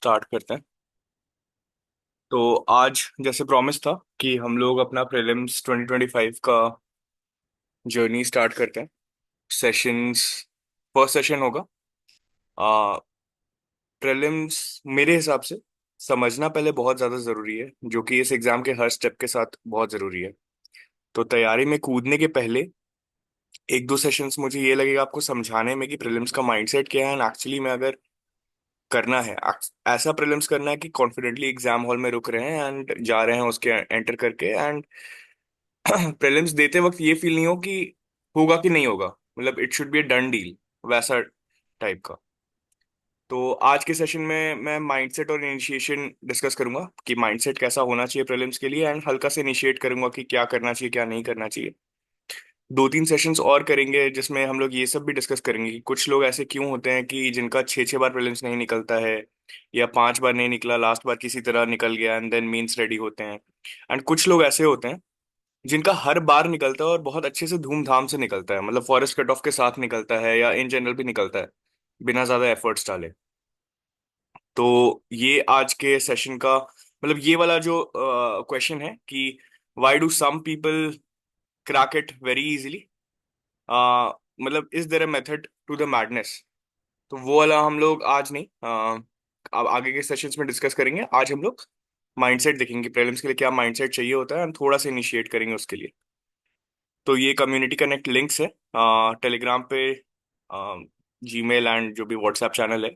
Start करते हैं। तो आज जैसे प्रॉमिस था कि हम लोग अपना प्रीलिम्स 2025 का जर्नी स्टार्ट करते हैं। सेशंस फर्स्ट सेशन होगा प्रीलिम्स। मेरे हिसाब से समझना पहले बहुत ज़्यादा ज़रूरी है, जो कि इस एग्ज़ाम के हर स्टेप के साथ बहुत ज़रूरी है। तो तैयारी में कूदने के पहले एक दो सेशंस मुझे ये लगेगा आपको समझाने में कि प्रीलिम्स का माइंडसेट क्या है, एंड एक्चुअली में अगर करना है ऐसा प्रीलिम्स करना है कि कॉन्फिडेंटली एग्जाम हॉल में रुक रहे हैं एंड जा रहे हैं उसके एंटर करके, एंड प्रीलिम्स देते वक्त ये फील नहीं हो कि होगा कि नहीं होगा, मतलब it should be a done deal, वैसा टाइप का। तो आज के सेशन में मैं माइंडसेट और इनिशिएशन डिस्कस करूंगा कि माइंडसेट कैसा होना चाहिए प्रीलिम्स के लिए, एंड हल्का से इनिशिएट करूंगा कि क्या करना चाहिए क्या नहीं करना चाहिए। दो तीन सेशंस और करेंगे जिसमें हम लोग ये सब भी डिस्कस करेंगे कि कुछ लोग ऐसे क्यों होते हैं कि जिनका छः छः बार प्रीलिम्स नहीं निकलता है, या पांच बार नहीं निकला, लास्ट बार किसी तरह निकल गया एंड देन मेंस रेडी होते हैं। एंड कुछ लोग ऐसे होते हैं जिनका हर बार निकलता है और बहुत अच्छे से धूमधाम से निकलता है, मतलब फॉरेस्ट कट ऑफ के साथ निकलता है या इन जनरल भी निकलता है बिना ज्यादा एफर्ट्स डाले। तो ये आज के सेशन का मतलब ये वाला जो क्वेश्चन है कि why do some people crack it very easily, मतलब is there a method to the madness. तो वो वाला हम लोग आज नहीं, अब आगे के सेशंस में डिस्कस करेंगे। आज हम लोग माइंडसेट देखेंगे प्रीलिम्स के लिए क्या माइंडसेट चाहिए होता है, हम थोड़ा सा इनिशिएट करेंगे उसके लिए। तो ये कम्युनिटी कनेक्ट लिंक्स है टेलीग्राम पे, जीमेल एंड जो भी व्हाट्सएप चैनल है,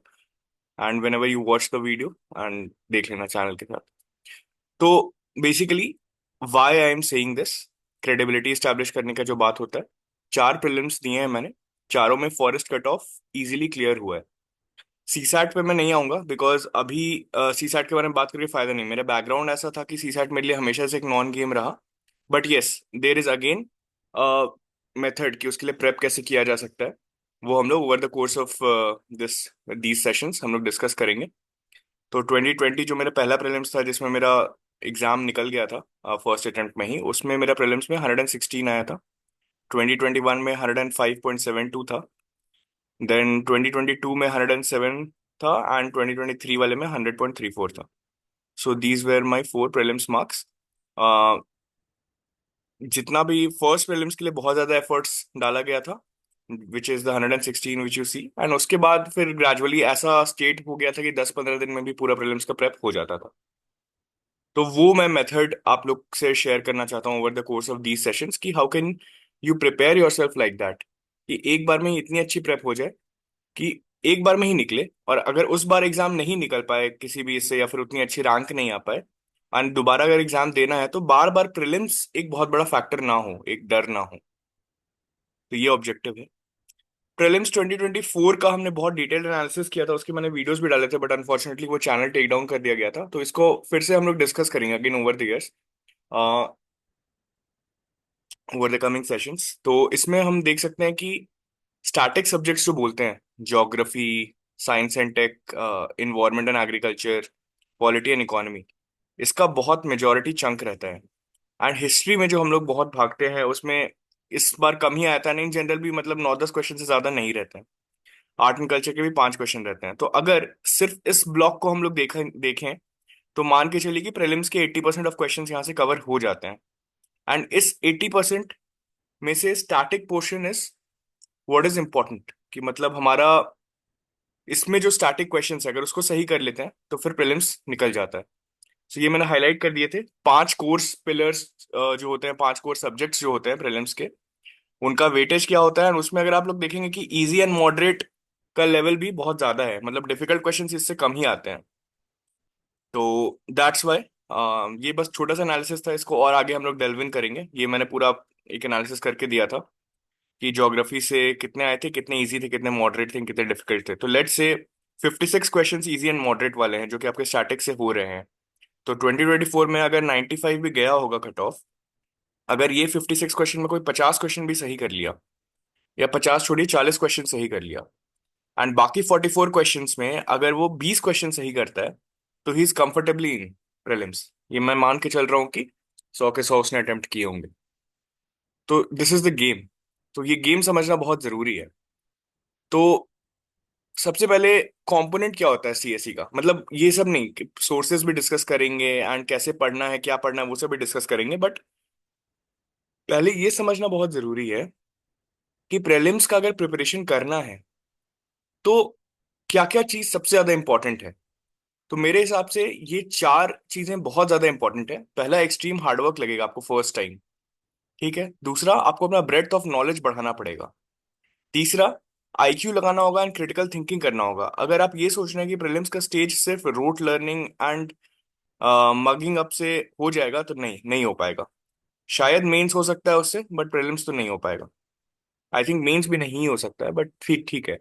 and whenever you watch the video and देख लेना चैनल के साथ। तो basically why I am saying this, credibility establish करने का जो बात होता है। चार प्रीलिम्स दिए हैं मैंने, चारों में forest cut off easily clear हुआ है। सीसैट पे मैं नहीं आऊंगा बिकॉज अभी सीसैट के बारे में बात करके फायदा नहीं, मेरा बैकग्राउंड ऐसा था कि सीसैट मेरे लिए हमेशा से एक नॉन गेम रहा। But yes, there is again method कि उसके लिए प्रेप कैसे किया जा सकता है। वो हम लोग over the course of this these sessions हम लोग डिस्कस करेंगे। तो 2020 जो मेरा पहला प्रीलिम्स था जिसमें मेरा एग्जाम निकल गया था फर्स्ट अटेम्प्ट में ही, उसमें मेरा प्रीलिम्स में 116 आया था। 2021 में 105.72 था। देन 2022 में 107 था, एंड 2023 वाले में 100.34 था। So these were my four prelims marks. जितना भी फर्स्ट प्रीलिम्स के लिए बहुत ज्यादा एफर्ट्स डाला गया था, which is the 116 which you see, and उसके बाद फिर ग्रेजुअली ऐसा स्टेट हो गया था कि 10-15 दिन में भी पूरा प्रीलिम्स का प्रेप हो जाता था। तो वो मैं मेथड आप लोग से शेयर करना चाहता हूँ over the course of these sessions कि how can you prepare yourself like that, कि एक बार में ही इतनी अच्छी प्रेप हो जाए कि एक बार में ही निकले। और अगर उस बार एग्जाम नहीं निकल पाए किसी भी इससे, या फिर उतनी अच्छी रैंक नहीं आ पाए, और दोबारा अगर एग्जाम देना है तो बार बार प्रीलिम्स एक बहुत बड़ा फैक्टर ना हो, एक डर ना हो। तो ये ऑब्जेक्टिव है। प्रीलिम्स 2024 का हमने बहुत डिटेल्ड एनालिसिस किया था, उसके मैंने वीडियोस भी डाले थे, बट अनफॉर्चुनेटली वो चैनल टेक डाउन कर दिया गया था। तो इसको फिर से हम लोग डिस्कस करेंगे again over the years, over the coming sessions. तो इसमें हम देख सकते हैं कि स्टैटिक सब्जेक्ट्स जो बोलते हैं, geography, science and tech, environment and agriculture, polity and economy, इसका बहुत मेजोरिटी चंक रहता है। एंड हिस्ट्री में जो हम लोग बहुत भागते हैं उसमें इस बार कम ही आया था, नहीं जनरल भी मतलब 9-10 क्वेश्चन से ज्यादा नहीं रहते हैं। आर्ट एंड कल्चर के भी 5 क्वेश्चन रहते हैं। तो अगर सिर्फ इस ब्लॉक को हम लोग देखें तो मान के चलिए कि प्रीलिम्स के 80% ऑफ क्वेश्चन यहाँ से कवर हो जाते हैं। एंड इस 80% में से static portion is what is important, कि मतलब हमारा इसमें जो स्टैटिक क्वेश्चन है अगर उसको सही कर लेते हैं तो फिर प्रीलिम्स निकल जाता है। तो ये मैंने हाईलाइट कर दिए थे 5 कोर्स पिलर्स जो होते हैं, 5 कोर सब्जेक्ट्स जो होते हैं प्रीलिम्स के, उनका वेटेज क्या होता है। और उसमें अगर आप लोग देखेंगे कि इजी एंड मॉडरेट का लेवल भी बहुत ज्यादा है, मतलब डिफिकल्ट क्वेश्चंस इससे कम ही आते हैं। तो दैट्स वाई ये बस छोटा सा एनालिसिस था, इसको और आगे हम लोग डेल्व इन करेंगे। ये मैंने पूरा एक एनालिसिस करके दिया था कि ज्योग्राफी से कितने आए थे, कितने इजी थे, कितने मॉडरेट थे, कितने डिफिकल्ट थे। तो let's say 56 question easy and moderate वाले हैं जो कि आपके स्टैटिक से हो रहे हैं। तो 2024 में अगर 95 भी गया होगा कट ऑफ, अगर ये 56 क्वेश्चन में कोई 50 क्वेश्चन भी सही कर लिया, या 50 छोड़िए 40 क्वेश्चन सही कर लिया, एंड बाकी 44 क्वेश्चंस में अगर वो 20 क्वेश्चन सही करता है, तो he is comfortably in prelims. ये मैं मान के चल रहा हूँ कि 100 के 100 उसने अटेम्प्ट किए होंगे। तो दिस इज द गेम। तो ये गेम समझना बहुत जरूरी है। तो सबसे पहले कंपोनेंट क्या होता है सीएससी का, मतलब ये सब नहीं, सोर्सेज भी डिस्कस करेंगे एंड कैसे पढ़ना है क्या पढ़ना है वो सब भी डिस्कस करेंगे, बट पहले ये समझना बहुत जरूरी है कि प्रीलिम्स का अगर प्रिपरेशन करना है तो क्या क्या चीज सबसे ज्यादा इंपॉर्टेंट है। तो मेरे हिसाब से ये चार चीजें बहुत ज्यादा इंपॉर्टेंट है। पहला, एक्सट्रीम हार्डवर्क लगेगा आपको फर्स्ट टाइम, ठीक है। दूसरा, आपको अपना ब्रेड्थ ऑफ नॉलेज बढ़ाना पड़ेगा। तीसरा, आईक्यू लगाना होगा एंड क्रिटिकल थिंकिंग करना होगा। अगर आप ये सोच रहे हैं कि प्रीलिम्स का स्टेज सिर्फ rote learning and mugging up से हो जाएगा तो नहीं, नहीं हो पाएगा। शायद मेंस हो सकता है उससे, बट प्रीलिम्स तो नहीं हो पाएगा। आई थिंक मेंस भी नहीं हो सकता है, बट ठीक ठीक है।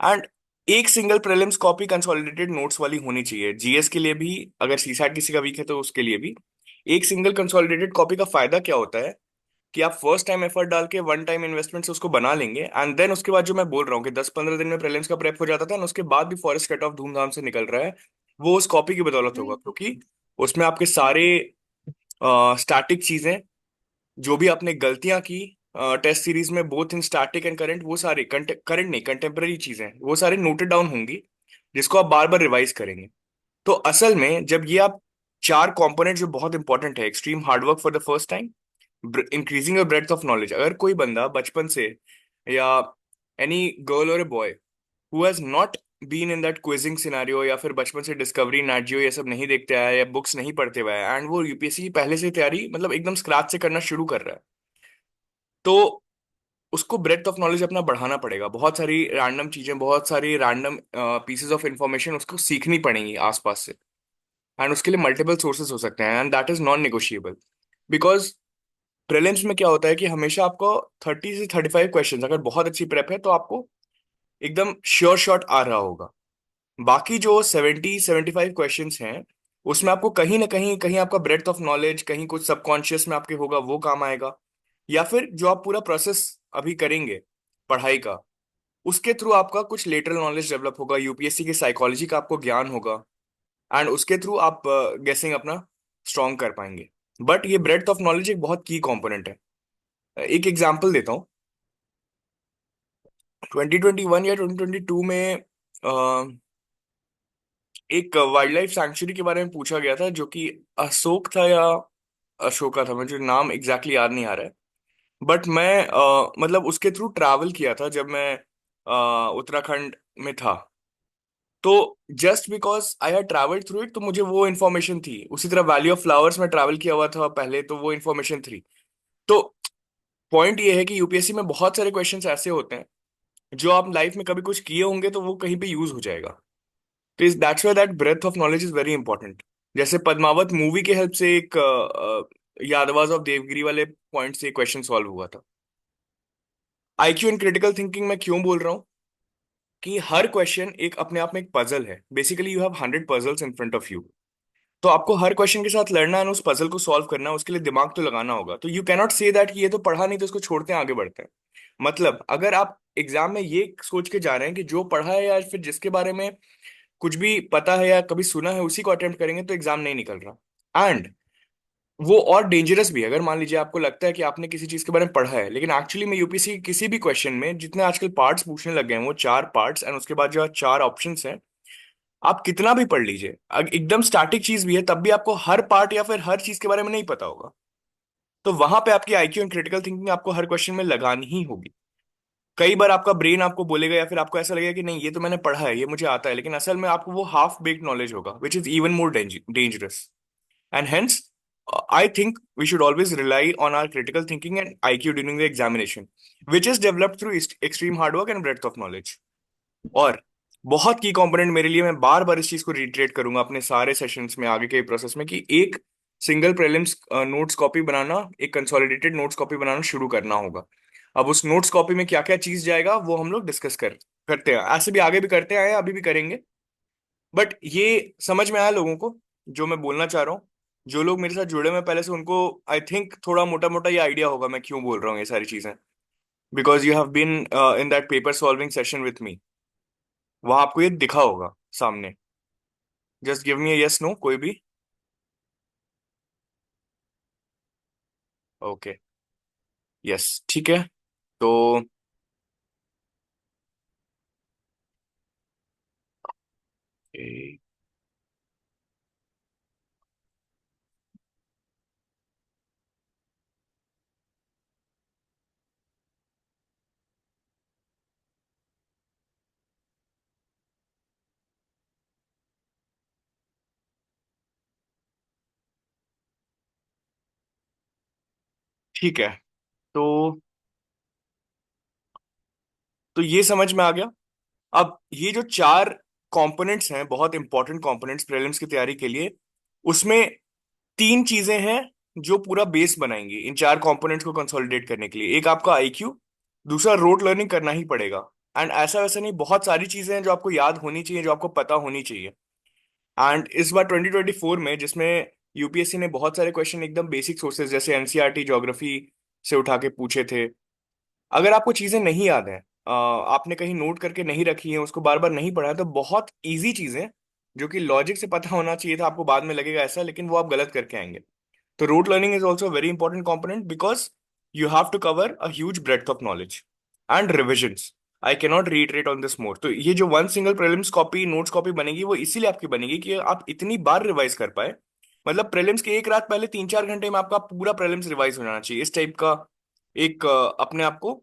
एंड एक single prelims copy consolidated notes वाली होनी चाहिए। जीएस के लिए भी, अगर सीसैट किसी का वीक है तो उसके लिए भी एक सिंगल कंसोलिडेटेड कॉपी का फायदा क्या होता है कि आप फर्स्ट टाइम एफर्ट डाल के वन टाइम इन्वेस्टमेंट से उसको बना लेंगे, एंड देन उसके बाद जो मैं बोल रहा हूँ कि 10-15 दिन में प्रीलिम्स का प्रेप हो जाता था और उसके बाद भी फॉरेस्ट कट ऑफ धूमधाम से निकल रहा है, वो उस कॉपी की बदौलत होगा, क्योंकि उसमें आपके सारे स्टैटिक चीजें, जो भी आपने गलतियां की टेस्ट सीरीज में, both in static and current, वो सारे करंट नहीं, कंटेम्प्रेरी चीजें वो सारे नोटेड डाउन होंगी, जिसको आप बार बार रिवाइज करेंगे। तो असल में जब ये आप चार कंपोनेंट जो बहुत इंपॉर्टेंट है, extreme hard work for the first time, increasing your breadth of knowledge. अगर कोई बंदा बचपन से, या एनी गर्ल और a boy who has not been in that quizzing scenario, या फिर बचपन से डिस्कवरी, नैट जियो ये सब नहीं देखते आया, या बुक्स नहीं पढ़ते हुए आया, एंड वो यूपीएससी की पहले से तैयारी मतलब एकदम स्क्रैच से करना शुरू कर रहा है, तो उसको ब्रेड्थ ऑफ नॉलेज अपना बढ़ाना पड़ेगा। बहुत सारी रैंडम चीजें, बहुत सारी रैंडम पीसेस ऑफ इंफॉर्मेशन उसको सीखनी पड़ेंगी आसपास से, एंड उसके लिए मल्टीपल सोर्सेज हो सकते हैं, and that is non negotiable. Because prelims में क्या होता है कि हमेशा आपको 30 से 35 क्वेश्चन, अगर बहुत अच्छी प्रेप है तो आपको एकदम श्योर शॉट आ रहा होगा। बाकी जो 70-75 क्वेश्चन हैं, उसमें आपको कहीं ना कहीं, कहीं आपका ब्रेड्थ ऑफ नॉलेज, कहीं कुछ सबकॉन्शियस में आपके होगा, वो काम आएगा। या फिर जो आप पूरा प्रोसेस अभी करेंगे पढ़ाई का, उसके थ्रू आपका कुछ लेटरल नॉलेज डेवलप होगा, यूपीएससी की साइकोलॉजी का आपको ज्ञान होगा, एंड उसके थ्रू आप गेसिंग अपना स्ट्रॉन्ग कर पाएंगे। बट ये ब्रेड्थ ऑफ नॉलेज एक बहुत की कंपोनेंट है। एक एग्जांपल देता हूँ। 2021 या 2022 में एक वाइल्ड लाइफ सैंक्चुरी के बारे में पूछा गया था, जो कि अशोक था या अशोका था, मुझे नाम एग्जैक्टली याद नहीं आ रहा है। बट मैं मतलब उसके थ्रू ट्रैवल किया था जब मैं उत्तराखंड में था। तो just because I had travelled through it, तो मुझे वो इन्फॉर्मेशन थी। उसी तरह वैली ऑफ फ्लावर्स में ट्रैवल किया हुआ था पहले, तो वो इन्फॉर्मेशन थी। तो पॉइंट ये है कि यूपीएससी में बहुत सारे क्वेश्चंस ऐसे होते हैं जो आप लाइफ में कभी कुछ किए होंगे तो वो कहीं पे यूज हो जाएगा। तो इस that's why that breadth of knowledge is very important. जैसे पद्मावत मूवी के हेल्प से एक यादवास ऑफ देवगिरी वाले पॉइंट से क्वेश्चन सॉल्व हुआ था। आईक्यू एंड क्रिटिकल थिंकिंग में क्यों बोल रहा हूँ कि हर क्वेश्चन एक अपने आप में एक पजल है। Basically you have 100 puzzles in front of you. तो आपको हर क्वेश्चन के साथ लड़ना है, उस पजल को सॉल्व करना है, उसके लिए दिमाग तो लगाना होगा। तो यू कैनॉट से दैट कि ये तो पढ़ा नहीं तो इसको छोड़ते हैं आगे बढ़ते हैं। मतलब अगर आप एग्जाम में ये सोच के जा रहे हैं कि जो पढ़ा है या फिर जिसके बारे में कुछ भी पता है या कभी सुना है उसी को अटेम्प्ट करेंगे, तो एग्जाम नहीं निकल रहा। एंड वो और डेंजरस भी है। अगर मान लीजिए आपको लगता है कि आपने किसी चीज के बारे में पढ़ा है, लेकिन एक्चुअली में यूपीएससी के किसी भी क्वेश्चन में जितने आजकल पार्ट्स पूछने लग गए हैं, वो 4 पार्ट्स एंड उसके बाद जो चार ऑप्शंस हैं, आप कितना भी पढ़ लीजिए, एकदम स्टैटिक चीज भी है तब भी आपको हर पार्ट या फिर हर चीज के बारे में नहीं पता होगा। तो वहां पे आपकी आईक्यू एंड क्रिटिकल थिंकिंग आपको हर क्वेश्चन में लगानी ही होगी। कई बार आपका ब्रेन आपको बोलेगा या फिर आपको ऐसा लगेगा कि नहीं ये तो मैंने पढ़ा है, ये मुझे आता है, लेकिन असल में आपको वो हाफ बेस्ड नॉलेज होगा, which is even more dangerous. And hence, I think we should always rely on our critical thinking and IQ during the examination, which is developed through extreme hard work and breadth of knowledge. और बहुत की component मेरे लिए, मैं बार बार इस चीज को retreat करूंगा अपने सारे सेशंस में आगे के प्रोसेस में, कि एक सिंगल प्रीलिम्स नोट्स कॉपी बनाना, एक कंसोलिडेटेड नोट्स कॉपी बनाना शुरू करना होगा। अब उस नोट्स कॉपी में क्या क्या चीज जाएगा वो हम लोग डिस्कस करते हैं, ऐसे भी आगे भी करते आए हैं, अभी भी करेंगे। बट ये समझ में आया लोगों को जो मैं बोलना चाह रहा हूँ। जो लोग मेरे साथ जुड़े हुए हैं पहले से, उनको आई थिंक थोड़ा मोटा मोटा ये आइडिया होगा मैं क्यों बोल रहा हूँ ये सारी चीजें। Because you have been in that paper solving session with me, वहां आपको ये दिखा होगा सामने। Just give me yes no कोई भी। ओके, यस ठीक है। तो ए, ठीक है। तो ये समझ में आ गया। अब ये जो चार कंपोनेंट्स हैं, बहुत इंपॉर्टेंट कंपोनेंट्स प्रीलिम्स की तैयारी के लिए, उसमें तीन चीजें हैं जो पूरा बेस बनाएंगी इन चार कंपोनेंट्स को कंसोलिडेट करने के लिए। एक आपका आईक्यू, दूसरा रोट लर्निंग करना ही पड़ेगा। एंड ऐसा वैसा नहीं, बहुत सारी चीजें हैं जो आपको याद होनी चाहिए, जो आपको पता होनी चाहिए। एंड इस बार 2024 में, जिसमें यूपीएससी ने बहुत सारे क्वेश्चन एकदम बेसिक सोर्सेज जैसे एनसीईआरटी ज्योग्राफी से उठा के पूछे थे, अगर आपको चीजें नहीं याद हैं, आपने कहीं नोट करके नहीं रखी है, उसको बार बार नहीं पढ़ा है, तो बहुत इजी चीजें जो कि लॉजिक से पता होना चाहिए था आपको, बाद में लगेगा ऐसा, लेकिन वो आप गलत करके आएंगे। तो rote learning is also very important component because you have to cover a huge breadth of knowledge and revisions. I cannot reiterate on this more. तो ये जो one single prelims copy, notes copy बनेगी, वो इसीलिए आपकी बनेगी कि आप इतनी बार रिवाइज कर पाए। मतलब प्रीलिम्स के एक रात पहले 3-4 घंटे में आपका पूरा प्रीलिम्स रिवाइज हो जाना चाहिए, इस टाइप का एक अपने आप को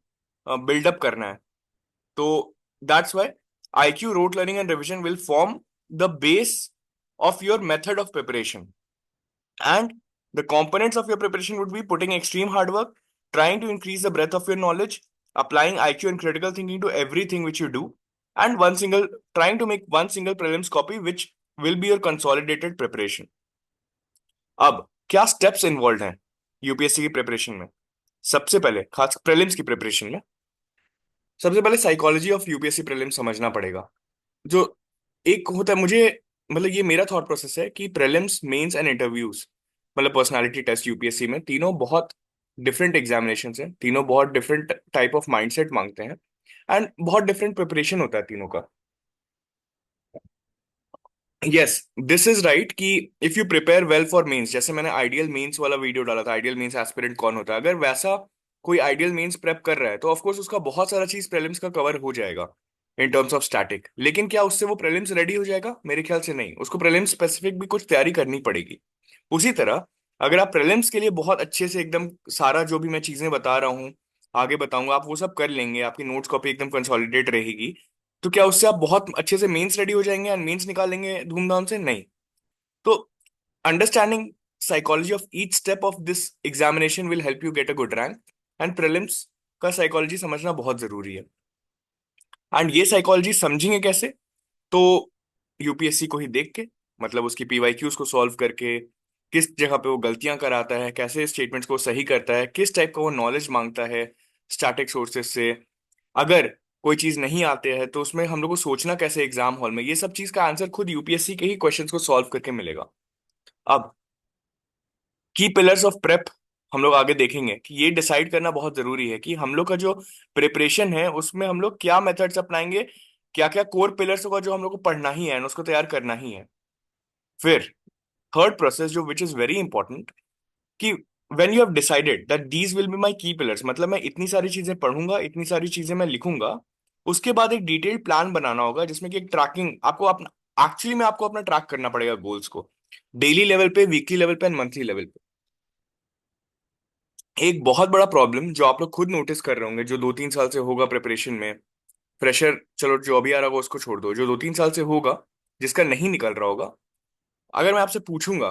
बिल्डअप करना है। तो that's why IQ, rote learning and revision will form the base of your method of preparation. And the components of your preparation would be putting extreme hard work, trying to increase the breadth of your knowledge, applying IQ and critical thinking to everything which you do, and trying to make one single prelims copy, which will be your consolidated preparation. अब क्या steps involve हैं UPSC की preparation में? सबसे पहले, खास prelims की preparation में, सबसे पहले साइकोलॉजी ऑफ यूपीएससी प्रीलिम्स समझना पड़ेगा। जो एक होता है, मुझे मतलब ये मेरा थॉट प्रोसेस है कि प्रीलिम्स, मेंस एंड इंटरव्यूज, मतलब पर्सनालिटी टेस्ट यूपीएससी में, तीनों बहुत डिफरेंट एग्जामिनेशन हैं, तीनों बहुत डिफरेंट टाइप ऑफ माइंडसेट मांगते हैं, एंड बहुत डिफरेंट प्रिपरेशन होता है तीनों का। यस, दिस इज राइट कि if you prepare well for mains, जैसे मैंने आइडियल मेंस वाला वीडियो डाला था, आइडियल मेंस एस्पिरेंट कौन होता है, अगर वैसा कोई आइडियल मेंस प्रेप कर रहा है तो ऑफकोर्स उसका बहुत सारा चीज प्रीलिम्स का कवर हो जाएगा इन टर्म्स ऑफ स्टैटिक। लेकिन क्या उससे वो प्रीलिम्स रेडी हो जाएगा? मेरे ख्याल से नहीं, उसको प्रीलिम्स स्पेसिफिक भी कुछ तैयारी करनी पड़ेगी। उसी तरह अगर आप प्रीलिम्स के लिए बहुत अच्छे से एकदम सारा जो भी मैं चीजें बता रहा हूँ, आगे बताऊंगा, आप वो सब कर लेंगे, आपकी नोट्स कॉपी एकदम कंसोलिडेट रहेगी, तो क्या उससे आप बहुत अच्छे से मेंस रेडी हो जाएंगे एंड मेंस निकाल लेंगे धूमधाम से? नहीं। तो understanding psychology of each step of this examination will help you get a good rank. And prelims का साइकोलॉजी समझना बहुत जरूरी है। एंड ये साइकोलॉजी समझेंगे कैसे? तो यूपीएससी को ही देख के, मतलब उसकी पीवाईक्यूज को सॉल्व करके, किस जगह पे वो गलतियां कराता है, कैसे स्टेटमेंट्स को सही करता है, किस टाइप का वो नॉलेज मांगता है स्टैटिक सोर्सेज से। अगर कोई चीज नहीं आते हैं तो उसमें हम लोग को सोचना कैसे एग्जाम हॉल में, ये सब चीज का आंसर खुद यूपीएससी के ही क्वेश्चंस को सॉल्व करके मिलेगा। अब की पिलर्स ऑफ प्रेप हम लोग आगे देखेंगे कि ये डिसाइड करना बहुत जरूरी है कि हम लोग का जो प्रिपरेशन है उसमें हम लोग क्या मेथड्स अपनाएंगे, क्या क्या कोर पिलर्स होगा जो हम लोग को पढ़ना ही है और उसको तैयार करना ही है। फिर थर्ड प्रोसेस जो विच इज वेरी इंपॉर्टेंट, कि when you have decided that these will be my की पिलर्स, मतलब मैं इतनी सारी चीजें पढ़ूंगा, इतनी सारी चीजें मैं लिखूंगा, उसके बाद एक डिटेल्ड प्लान बनाना होगा जिसमें कि एक ट्रैकिंग आपको अपना, एक्चुअली में आपको अपना ट्रैक करना पड़ेगा गोल्स को, डेली लेवल पे, वीकली लेवल पे एंड मंथली लेवल पे। एक बहुत बड़ा प्रॉब्लम जो आप लोग खुद नोटिस कर रहे होंगे, जो 2-3 साल से होगा प्रिपरेशन में, प्रेशर चलो जो अभी आ रहा होगा उसको छोड़ दो, जो 2-3 साल से होगा, जिसका नहीं निकल रहा होगा, अगर मैं आपसे पूछूंगा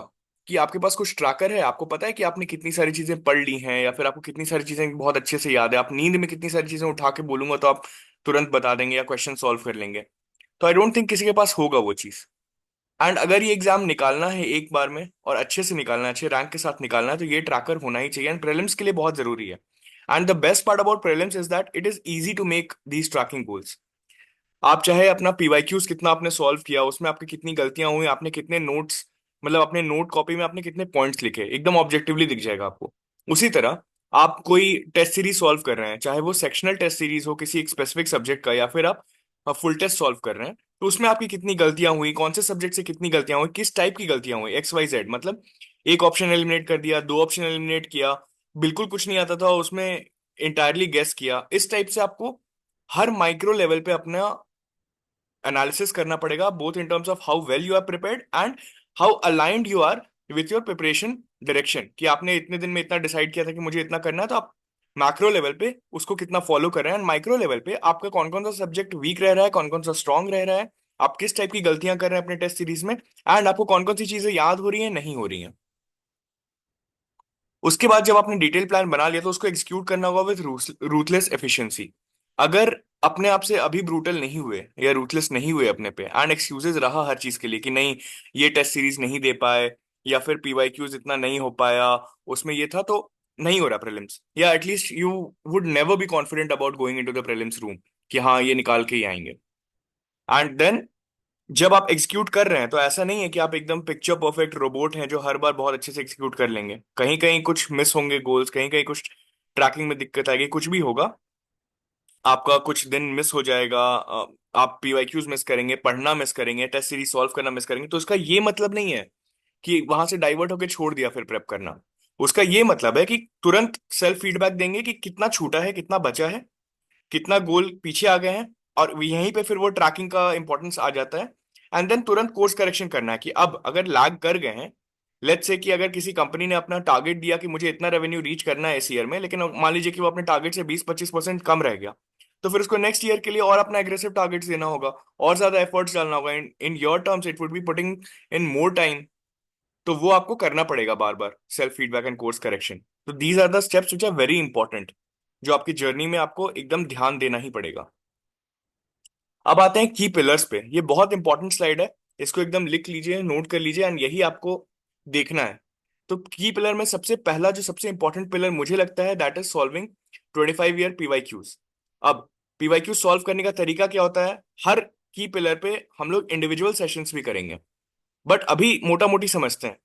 कि आपके पास कुछ ट्रैकर है, आपको पता है कि आपने कितनी सारी चीजें पढ़ ली हैं, या फिर आपको कितनी सारी चीजें बहुत अच्छे से याद है, आप नींद में कितनी सारी चीजें उठा के बोलूंगा तो आप तुरंत बता देंगे या क्वेश्चन सॉल्व कर लेंगे, तो आई डोंट थिंक किसी के पास होगा वो चीज। एंड अगर ये एग्जाम निकालना है एक बार में और अच्छे से निकालना है, अच्छे रैंक के साथ निकालना है, तो ये ट्रैकर होना ही चाहिए, एंड प्रीलिम्स के लिए बहुत जरूरी है। And the best part about prelims is that it is easy to make these tracking goals. आप चाहे अपना पीवाईक्यूज कितना आपने सॉल्व किया, उसमें आपकी कितनी गलतियां हुई, आपने कितने नोट्स, मतलब अपने नोट कॉपी में आपने कितने पॉइंट्स लिखे, एकदम ऑब्जेक्टिवली दिख जाएगा आपको। उसी तरह आप कोई टेस्ट सीरीज सॉल्व कर रहे हैं, चाहे वो सेक्शनल टेस्ट सीरीज हो किसी एक स्पेसिफिक सब्जेक्ट का, या फिर आप फुल टेस्ट सॉल्व कर रहे हैं, तो उसमें आपकी कितनी गलतियां हुई, कौन से सब्जेक्ट से कितनी गलतियां हुई, किस टाइप की गलतियां हुई, XYZ, मतलब एक ऑप्शन एलिमिनेट कर दिया, दो ऑप्शन एलिमिनेट किया, बिल्कुल कुछ नहीं आता था उसमें, इंटायरली गेस किया, इस टाइप से आपको हर माइक्रो लेवल पे अपना एनालिसिस करना पड़ेगा, both in terms of how well you are prepared and how aligned you are with your preparation direction, कि आपने इतने दिन में इतना डिसाइड किया था कि मुझे इतना करना है, तो आप मैक्रो लेवल पे उसको कितना फॉलो कर रहे हैं, एंड माइक्रो लेवल पे आपका कौन कौन सा सब्जेक्ट वीक रह रहा है, कौन कौन सा स्ट्रांग रह रहा है, आप किस टाइप की गलतियां कर रहे हैं अपने टेस्ट सीरीज में, एंड आपको कौन कौन सी चीजें याद हो रही हैं, नहीं हो रही हैं। उसके बाद जब आपने डिटेल प्लान बना लिया तो उसको एग्जीक्यूट करना होगा विद रूथलेस एफिशिएंसी। अगर अपने आप से अभी ब्रूटल नहीं हुए या रूथलेस नहीं हुए अपने पे, एंड एक्सक्यूजेस रहा हर चीज के लिए कि नहीं ये टेस्ट सीरीज नहीं दे पाए, या फिर पीवाईक्यूज इतना नहीं हो पाया, उसमें ये था तो नहीं हो रहा प्रीलिम्स, या at least you would never be confident about going into the prelims room कि हाँ ये निकाल के ही आएंगे। एंड देन जब आप एग्जीक्यूट कर रहे हैं तो ऐसा नहीं है कि आप एकदम पिक्चर परफेक्ट रोबोट हैं जो हर बार बहुत अच्छे से एग्जीक्यूट कर लेंगे, कहीं कहीं कुछ मिस होंगे गोल्स, कहीं कहीं कुछ ट्रैकिंग में दिक्कत आएगी, कुछ भी होगा, आपका कुछ दिन मिस हो जाएगा, आप पीवाईक्यूज मिस करेंगे, पढ़ना मिस करेंगे, टेस्ट सीरीज सॉल्व करना मिस करेंगे, तो उसका ये मतलब नहीं है कि वहां से डाइवर्ट होकर छोड़ दिया फिर प्रेप करना। उसका ये मतलब है कि तुरंत सेल्फ फीडबैक देंगे कि कितना छूटा है, कितना बचा है, कितना गोल पीछे आ गए हैं, और यहीं पे फिर वो ट्रैकिंग का इंपॉर्टेंस आ जाता है। एंड देन तुरंत कोर्स करेक्शन करना है कि अब अगर लैग कर गए हैं, लेट्स से कि अगर किसी कंपनी ने अपना टारगेट दिया कि मुझे इतना रेवेन्यू रीच करना है इस ईयर में, लेकिन मान लीजिए कि वो अपने टारगेट से 20-25% कम रह गया, तो फिर उसको नेक्स्ट ईयर के लिए और अपना एग्रेसिव टारगेट्स देना होगा, और ज्यादा एफर्ट्स डालना होगा, in in your terms it would be putting in more time. तो वो आपको करना पड़ेगा बार बार, self feedback and course correction. तो these are the steps which are very important, जो आपकी जर्नी में आपको एकदम ध्यान देना ही पड़ेगा। अब आते हैं की पिलर्स पे, ये बहुत इंपॉर्टेंट स्लाइड है, इसको एकदम लिख लीजिए, नोट कर लीजिए, एंड यही आपको देखना है। तो की पिलर में सबसे पहला जो सबसे इंपॉर्टेंट पिलर मुझे लगता है that is solving 25 year PYQs. अब पीवाईक्यू सॉल्व करने का तरीका क्या होता है, हर की पिलर पे हम लोग इंडिविजुअल सेशंस भी करेंगे, बट अभी मोटा मोटी समझते हैं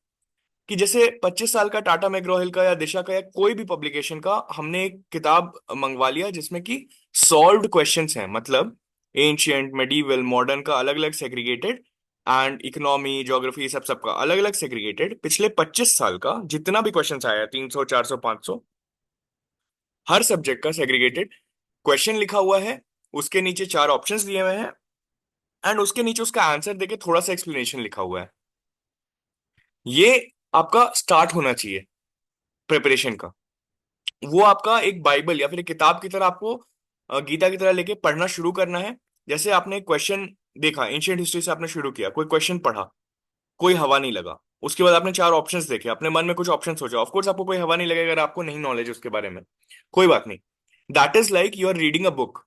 कि जैसे 25 साल का टाटा मैग्रो-हिल का या दिशा का या कोई भी पब्लिकेशन का हमने एक किताब मंगवा लिया जिसमें कि सॉल्व्ड क्वेश्चंस हैं, मतलब एंशियंट मेडिवल मॉडर्न का अलग अलग सेग्रीगेटेड, एंड इकोनॉमी ज्योग्राफी सब सबका अलग अलग सेग्रीगेटेड, पिछले 25 साल का जितना भी क्वेश्चंस आया है, 300 400 500, हर सब्जेक्ट का सेग्रीगेटेड क्वेश्चन लिखा हुआ है, उसके नीचे चार ऑप्शंस दिए हुए हैं, एंड उसके नीचे उसका आंसर देके थोड़ा सा एक्सप्लेनेशन लिखा हुआ है। ये आपका स्टार्ट होना चाहिए प्रिपरेशन का। वो आपका एक बाइबल या फिर एक किताब की तरह आपको गीता की तरह लेके पढ़ना शुरू करना है। जैसे आपने क्वेश्चन देखा, एंशियंट हिस्ट्री से आपने शुरू किया, कोई क्वेश्चन पढ़ा, कोई हवा नहीं लगा, उसके बाद आपने चार ऑप्शंस देखे, अपने मन में कुछ ऑप्शन सोचा, ऑफ कोर्स आपको कोई हवा नहीं लगेगा अगर आपको नहीं नॉलेज उसके बारे में, कोई बात नहीं, that is like you are reading a book.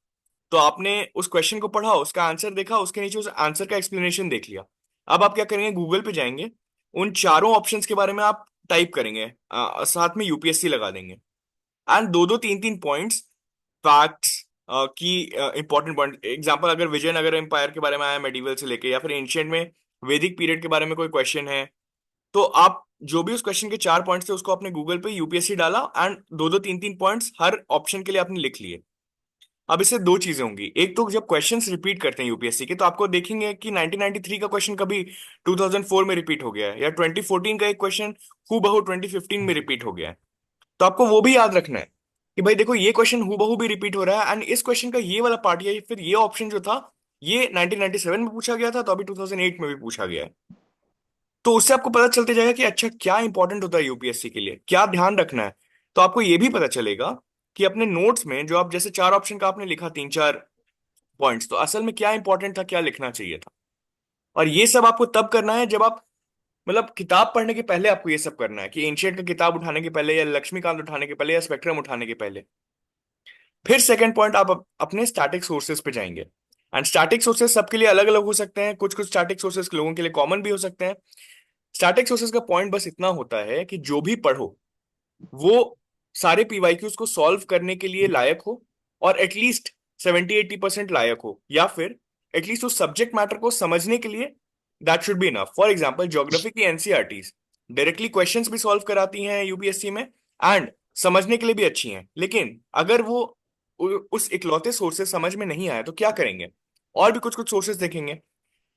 तो आपने उस क्वेश्चन को पढ़ा, उसका आंसर देखा, उसके नीचे उस आंसर का एक्सप्लेनेशन देख लिया। अब आप क्या करेंगे, गूगल पे जाएंगे, उन चारों ऑप्शंस के बारे में आप टाइप करेंगे, साथ में यूपीएससी लगा देंगे, एंड दो दो तीन तीन पॉइंट्स, फैक्ट्स की इंपॉर्टेंट पॉइंट, एग्जांपल अगर विजयनगर एम्पायर के बारे में आया मेडिवल से लेके, या फिर एंशियंट में वैदिक पीरियड के बारे में कोई क्वेश्चन है, तो आप जो भी उस क्वेश्चन के चार पॉइंट्स थे उसको अपने गूगल पे यूपीएससी डाला, एंड दो दो तीन तीन पॉइंट्स हर ऑप्शन के लिए आपने लिख लिए। अब इससे दो चीजें होंगी, एक तो जब क्वेश्चंस रिपीट करते हैं यूपीएससी के, तो आपको देखेंगे कि 1993 का क्वेश्चन कभी 2004 में रिपीट हो गया है, या 2014 का एक क्वेश्चन हूबहू 2015 में रिपीट हो गया है। तो आपको वो भी याद रखना है कि भाई देखो ये क्वेश्चन हूबहू भी रिपीट हो रहा है, एंड इस क्वेश्चन का ये वाला पार्ट या फिर ये ऑप्शन जो था ये 1997 में पूछा गया था, तो अभी 2008 में भी पूछा गया है। तो उससे आपको पता चलते जाएगा कि अच्छा क्या इंपॉर्टेंट होता है यूपीएससी के लिए, क्या ध्यान रखना है। तो आपको ये भी पता चलेगा कि अपने नोट्स में जो आप जैसे चार ऑप्शन का आपने लिखा, तीन चार पॉइंट्स, तो असल में क्या इंपॉर्टेंट था, क्या लिखना चाहिए था। और ये सब आपको तब करना है जब आप, मतलब किताब पढ़ने के पहले आपको ये सब करना है, कि एंशियंट का किताब उठाने के पहले, या लक्ष्मीकांत उठाने के पहले, या स्पेक्ट्रम उठाने के पहले। फिर सेकंड पॉइंट, आप अपने स्टैटिक सोर्सेज पे जाएंगे, एंड स्टैटिक सोर्सेज सबके लिए अलग अलग हो सकते हैं, कुछ कुछ स्टैटिक सोर्सेज लोगों के लिए कॉमन भी हो सकते हैं। स्टैटिक सोर्सेज का पॉइंट बस इतना होता है कि जो भी पढ़ो वो सारे पीवाईक्यूज को सॉल्व करने के लिए लायक हो, और एटलीस्ट 70-80% लायक हो, या फिर एटलीस्ट उस सब्जेक्ट मैटर को समझने के लिए that should be enough. For example geography की एनसीईआरटीज डायरेक्टली क्वेश्चंस भी सॉल्व कराती हैं यूपीएससी में, एंड समझने के लिए भी अच्छी हैं, लेकिन अगर वो उस इकलौते सोर्सेस समझ में नहीं आए तो क्या करेंगे, और भी कुछ कुछ सोर्सेस देखेंगे।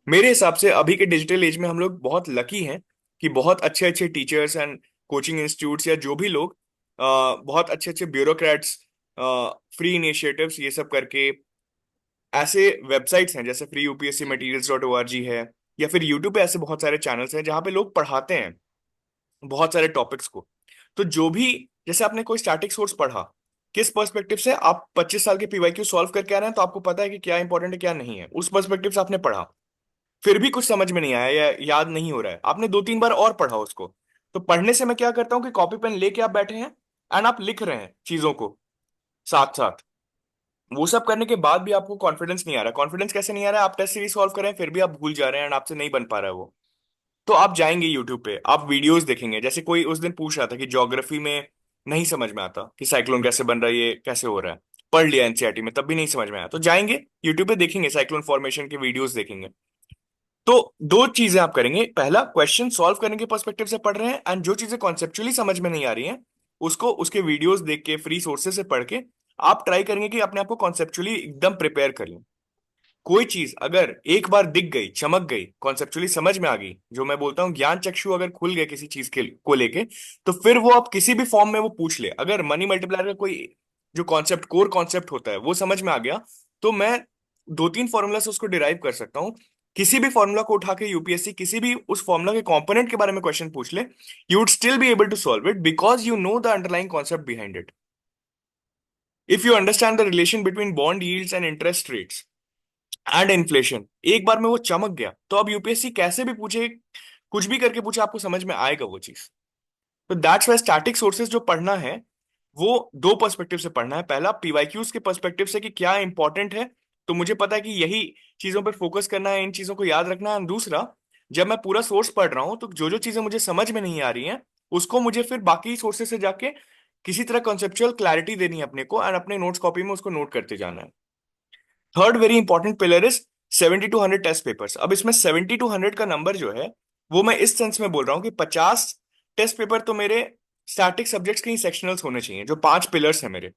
मेरे हिसाब से अभी के डिजिटल एज में हम लोग बहुत लकी हैं कि बहुत अच्छे अच्छे टीचर्स एंड कोचिंग इंस्टीट्यूट्स या जो भी लोग बहुत अच्छे अच्छे ब्यूरोक्रेट्स फ्री इनिशिएटिव्स ये सब करके ऐसे वेबसाइट्स हैं जैसे free UPSC materials dot O R G है, या फिर यूट्यूब पे ऐसे बहुत सारे चैनल्स हैं जहाँ पे लोग पढ़ाते हैं बहुत सारे टॉपिक्स को। तो जो भी, जैसे आपने कोई स्टैटिक सोर्स पढ़ा, किस पर्सपेक्टिव से आप 25 साल के पीवाईक्यू सॉल्व करके आ रहे हैं, तो आपको पता है कि क्या इंपॉर्टेंट है क्या नहीं है, उस पर्सपेक्टिव से आपने पढ़ा, फिर भी कुछ समझ में नहीं आया या याद नहीं हो रहा है, आपने 2-3 बार और पढ़ा उसको। तो पढ़ने से मैं क्या करता हूँ कि कॉपी पेन लेके आप बैठे हैं एंड आप लिख रहे हैं चीजों को साथ साथ। वो सब करने के बाद भी आपको कॉन्फिडेंस नहीं आ रहा। कॉन्फिडेंस कैसे नहीं आ रहा है? आप टेस्ट सीरीज सॉल्व कर रहे हैं फिर भी आप भूल जा रहे हैं एंड आपसे नहीं बन पा रहा है वो। तो आप जाएंगे यूट्यूब पे, आप वीडियोस देखेंगे। जैसे कोई उस दिन पूछ रहा था कि ज्योग्राफी में नहीं समझ में आता कि साइक्लोन कैसे बन रहा है, ये कैसे हो रहा है, पढ़ लिया एनसीईआरटी में तब भी नहीं समझ में आया, तो जाएंगे यूट्यूब पे देखेंगे, साइक्लोन फॉर्मेशन के वीडियोस देखेंगे। तो दो चीजें आप करेंगे, पहला क्वेश्चन सॉल्व करने के पर्सपेक्टिव से पढ़ रहे हैं, एंड जो चीजें कॉन्सेप्चुअली समझ में नहीं आ रही हैं उसको उसके वीडियोस देख के, फ्री सोर्सेज से पढ़ के आप ट्राई करेंगे कि अपने आप को कॉन्सेप्चुअली एकदम प्रिपेयर कर लें। कोई चीज अगर एक बार दिख गई, चमक गई, कॉन्सेप्चुअली समझ में आ गई, जो मैं बोलता हूँ ज्ञान चक्षु अगर खुल गया किसी चीज के को लेके, तो फिर वो आप किसी भी फॉर्म में वो पूछ ले। अगर मनी मल्टीप्लायर का कोई जो कॉन्सेप्ट, कोर कॉन्सेप्ट होता है वो समझ में आ गया, तो मैं 2-3 फॉर्मूला से उसको डिराइव कर सकता हूँ। किसी भी फॉर्मूला को उठा के यूपीएससी किसी भी उस फॉर्मूला के कंपोनेंट के बारे में क्वेश्चन पूछ ले, you would still be able to solve it because you know the underlying concept behind it. If you understand the relation between bond yields and interest rates and inflation, एक बार में वो चमक गया, तो अब यूपीएससी कैसे भी पूछे, कुछ भी करके पूछे, आपको समझ में आएगा वो चीज। तो दैट्स वाई स्टैटिक सोर्सेज जो पढ़ना है वो दो पर्सपेक्टिव से पढ़ना है। पहला पीवाईक्यूज के पर्सपेक्टिव से कि क्या इंपॉर्टेंट है, तो मुझे पता है कि यही चीजों पर फोकस करना है, इन चीजों को याद रखना है। और दूसरा, जब मैं पूरा सोर्स पढ़ रहा हूं तो जो जो चीजें मुझे समझ में नहीं आ रही हैं उसको मुझे फिर बाकी सोर्सेज से जाके किसी तरह कॉन्सेप्चुअल क्लैरिटी देनी है अपने को, और अपने नोट्स कॉपी में उसको नोट करते जाना है। Third very important pillar is 70 to 100 test papers. अब इसमें 70 to 100 का नंबर जो है वो मैं इस सेंस में बोल रहा हूँ कि 50 टेस्ट पेपर तो मेरे स्टैटिक सब्जेक्ट्स के ही सेक्शनल्स होने चाहिए, जो 5 पिलर्स हैं मेरे,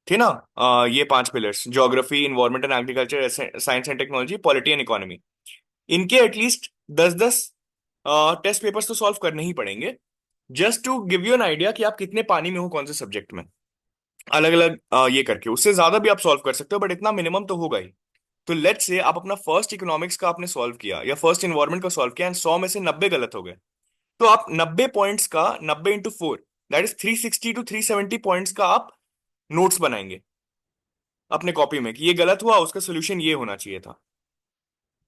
थे ना। ये 5 pillars, geography, environment and agriculture, science and technology, polity and economy, इनके एटलीस्ट 10-10 टेस्ट पेपर्स तो सॉल्व करने ही पड़ेंगे, just to give you an idea कि आप कितने पानी में हो कौन से सब्जेक्ट में, अलग अलग ये करके। उससे ज्यादा भी आप सॉल्व कर सकते हो बट इतना मिनिमम तो होगा ही। तो लेट्स से आप अपना फर्स्ट इकोनॉमिक्स का आपने सॉल्व किया या फर्स्ट इन्वायरमेंट का सॉल्व किया एंड 100 में से 90 गलत हो गए, तो आप 90 पॉइंट्स का 90 × 4, दैट इज 360 to 370 पॉइंट्स का आप नोट्स बनाएंगे अपने कॉपी में कि ये गलत हुआ, उसका सोल्यूशन ये होना चाहिए था।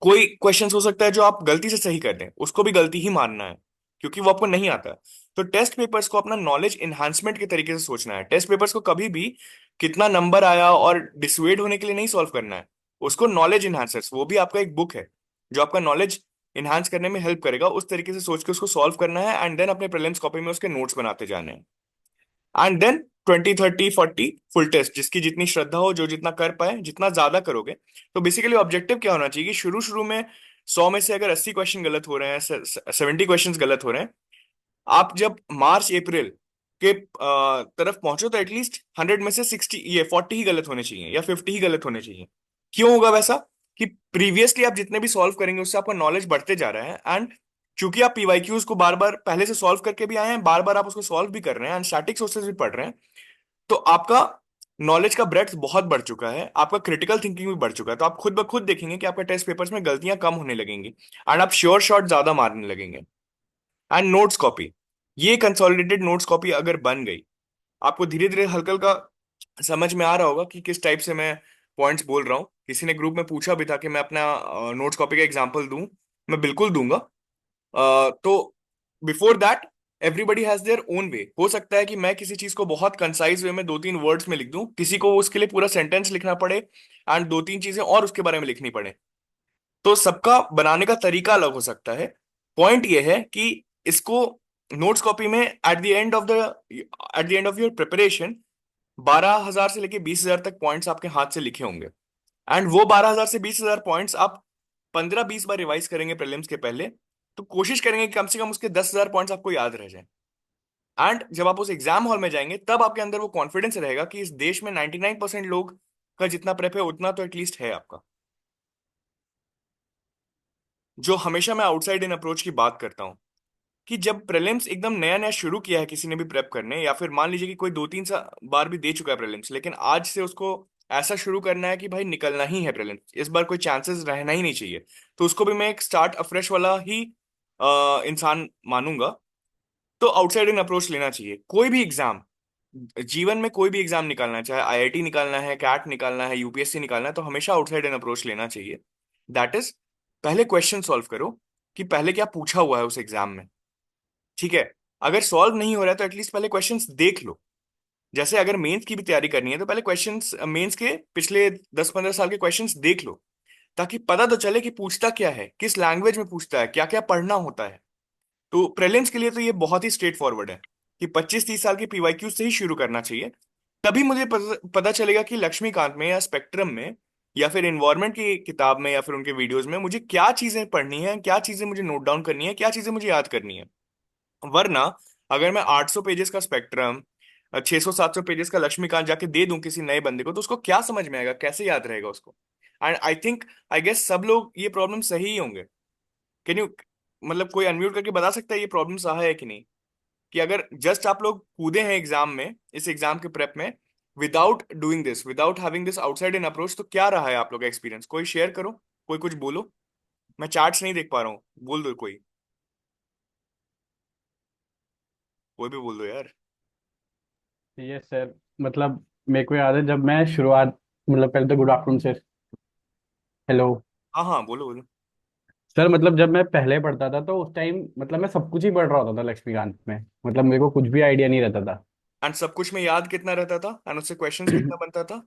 कोई क्वेश्चंस हो सकता है जो आप गलती से सही कर दें, उसको भी गलती ही मानना है क्योंकि वो आपको नहीं आता है। तो टेस्ट पेपर्स को अपना नॉलेज इन्हांसमेंट के तरीके से सोचना है। टेस्ट पेपर्स को कभी भी कितना नंबर आया और डिसुएड होने के लिए नहीं सॉल्व करना है, उसको नॉलेज इन्हांसर्स, वो भी आपका एक बुक है जो आपका नॉलेज इन्हांस करने में हेल्प करेगा, उस तरीके से सोच के उसको सॉल्व करना है एंड देन अपने प्रीलिम्स कॉपी में उसके नोट्स बनाते जाने हैं। एंड देन 20-30-40 फुल टेस्ट, जिसकी जितनी श्रद्धा हो, जो जितना कर पाए, जितना ज्यादा करोगे। तो बेसिकली ऑब्जेक्टिव क्या होना चाहिए कि शुरू शुरू में 100 में से अगर 80 क्वेश्चन गलत हो रहे हैं, 70 क्वेश्चन गलत हो रहे हैं, आप जब मार्च अप्रैल के तरफ पहुंचो तो एटलीस्ट 100 में से 60, ये 40 ही गलत होने चाहिए या 50 ही गलत होने चाहिए। क्यों होगा वैसा? कि प्रीवियसली आप जितने भी सॉल्व करेंगे उससे आपका नॉलेज बढ़ते जा रहा है, एंड चूंकि आप पीवाईक्यूज को बार बार पहले से सॉल्व करके भी आए हैं, बार बार आप उसको सॉल्व भी कर रहे हैं एंड स्टैटिक सोर्सेज भी पढ़ रहे हैं, तो आपका नॉलेज का ब्रेड्थ बहुत बढ़ चुका है, आपका क्रिटिकल थिंकिंग भी बढ़ चुका है। तो आप खुद ब खुद देखेंगे कि आपका टेस्ट पेपर्स में गलतियां कम होने लगेंगी एंड आप श्योर शॉट ज्यादा मारने लगेंगे। एंड नोट्स कॉपी, ये कंसोलिडेटेड नोट्स कॉपी अगर बन गई, आपको धीरे धीरे हल्का हल्का समझ में आ रहा होगा कि किस टाइप से मैं पॉइंट्स बोल रहा हूँ। किसी ने ग्रुप में पूछा भी था कि मैं अपना नोट्स कॉपी का एग्जांपल दूं, मैं बिल्कुल दूंगा। तो before that everybody has their own way. हो सकता है कि मैं किसी चीज को बहुत कंसाइज वे में 2-3 वर्ड्स में लिख दूं, किसी को उसके लिए पूरा सेंटेंस लिखना पड़े एंड 2-3 चीजें और उसके बारे में लिखनी पड़े। तो सबका बनाने का तरीका अलग हो सकता है। पॉइंट ये है कि इसको नोट्स कॉपी में eight the end of your preparation 12,000 से लेके 20,000 तक पॉइंट्स आपके हाथ से लिखे होंगे, एंड वो 12,000 से 20,000 पॉइंट्स आप 15-20 बार रिवाइज करेंगे प्रीलिम्स के पहले। तो कोशिश करेंगे कि कम से कम उसके 10,000 पॉइंट्स आपको याद रह जाए। एंड जब आप उस एग्जाम हॉल में जाएंगे तब आपके अंदर वो कॉन्फिडेंस रहेगा कि इस देश में 99% लोग का जितना प्रेप है उतना तो एटलीस्ट है आपका। जो हमेशा मैं आउटसाइड इन अप्रोच की बात करता हूँ कि जब प्रीलिम्स एकदम नया नया शुरू किया है किसी ने भी प्रेप करने, या फिर मान लीजिए कि कोई 2-3 बार भी दे चुका है प्रीलिम्स लेकिन आज से उसको ऐसा शुरू करना है कि भाई निकलना ही है प्रीलिम्स, इस बार कोई चांसेस रहना ही नहीं चाहिए, तो उसको भी मैं एक स्टार्ट अफ्रेश वाला ही इंसान मानूंगा। तो आउटसाइड इन अप्रोच लेना चाहिए। कोई भी एग्जाम, जीवन में कोई भी एग्जाम निकालना है, चाहे आईआईटी निकालना है, कैट निकालना है, यूपीएससी निकालना है, तो हमेशा आउटसाइड इन अप्रोच लेना चाहिए। दैट इज, पहले क्वेश्चन सॉल्व करो कि पहले क्या पूछा हुआ है उस एग्जाम में। ठीक है, अगर सॉल्व नहीं हो रहा है तो एटलीस्ट पहले क्वेश्चंस देख लो। जैसे अगर मेंस की भी तैयारी करनी है तो पहले क्वेश्चंस मेंस के पिछले 10-15 साल के क्वेश्चंस देख लो, ताकि पता तो चले कि पूछता क्या है, किस लैंग्वेज में पूछता है, क्या क्या पढ़ना होता है। तो प्रीलिम्स के लिए तो ये बहुत ही स्ट्रेट फॉरवर्ड है कि 25-30 साल के पीवाईक्यू से ही शुरू करना चाहिए। तभी मुझे पता चलेगा कि लक्ष्मीकांत में या स्पेक्ट्रम में या फिर इन्वायरमेंट की किताब में या फिर उनके वीडियोस में मुझे क्या चीजें पढ़नी है, क्या चीजें मुझे नोट डाउन करनी है, क्या चीजें मुझे याद करनी है। वरना अगर मैं 800 पेजेस का स्पेक्ट्रम, 600-700 पेजेस का लक्ष्मीकांत जाके दे दूं किसी नए बंदे को, तो उसको क्या समझ में आएगा, कैसे याद रहेगा उसको। And I think, I guess सब लोग ये प्रॉब्लम सही ही होंगे। कैन यू, मतलब कोई अनम्यूट करके बता सकता है ये प्रॉब्लम सहा है कि नहीं, कि अगर जस्ट आप लोग कूदे हैं एग्जाम में, इस एग्जाम के प्रेप में, without doing this, without having this outside in approach, तो क्या रहा है आप लोग का एक्सपीरियंस? कोई शेयर करो, कोई कुछ बोलो। मैं चार्ट्स नहीं देख पा रहा हूँ, बोल दो कोई, कोई भी बोल दो यार। ये सर, मतलब मेरे को याद है जब मैं शुरुआत, मतलब पहले तो गुड आफ्टरनून सर। हेलो। हाँ हाँ, बोलो बोलो। सर मतलब जब मैं पहले पढ़ता था तो उस टाइम मतलब मैं सब कुछ ही पढ़ रहा होता था लक्ष्मीकांत में, मतलब मेरे को कुछ भी आइडिया नहीं रहता था। एंड सब कुछ में याद कितना रहता था, एंड उससे क्वेश्चंस कितना बनता था?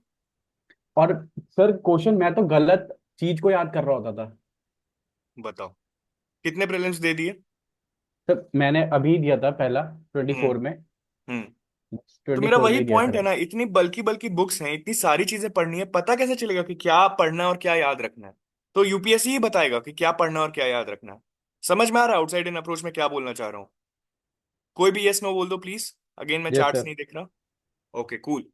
और सर क्वेश्चन मैं तो गलत चीज को याद कर रहा होता था। बताओ, कितने प्रीलिम्स दे दिए? सर मैंने अभी दिया था पहला, ट्वेंटी हम्म। फोर में। हम्म। तो ट्वेंटी मेरा फोर वही में ही दिया पॉइंट है सर। ना, इतनी बल्कि बल्कि बुक्स हैं, इतनी सारी चीजें पढ़नी है, पता कैसे चलेगा कि क्या पढ़ना है और क्या याद रखना है? तो यूपीएससी ही बताएगा कि क्या पढ़ना है और क्या याद रखना है। समझ में आ रहा है आउटसाइड इन अप्रोच में क्या बोलना चाह रहा हूँ? कोई भी यस नो बोल दो प्लीज, अगेन मैं यस चार्ट्स सर। नहीं देख रहा। Okay cool.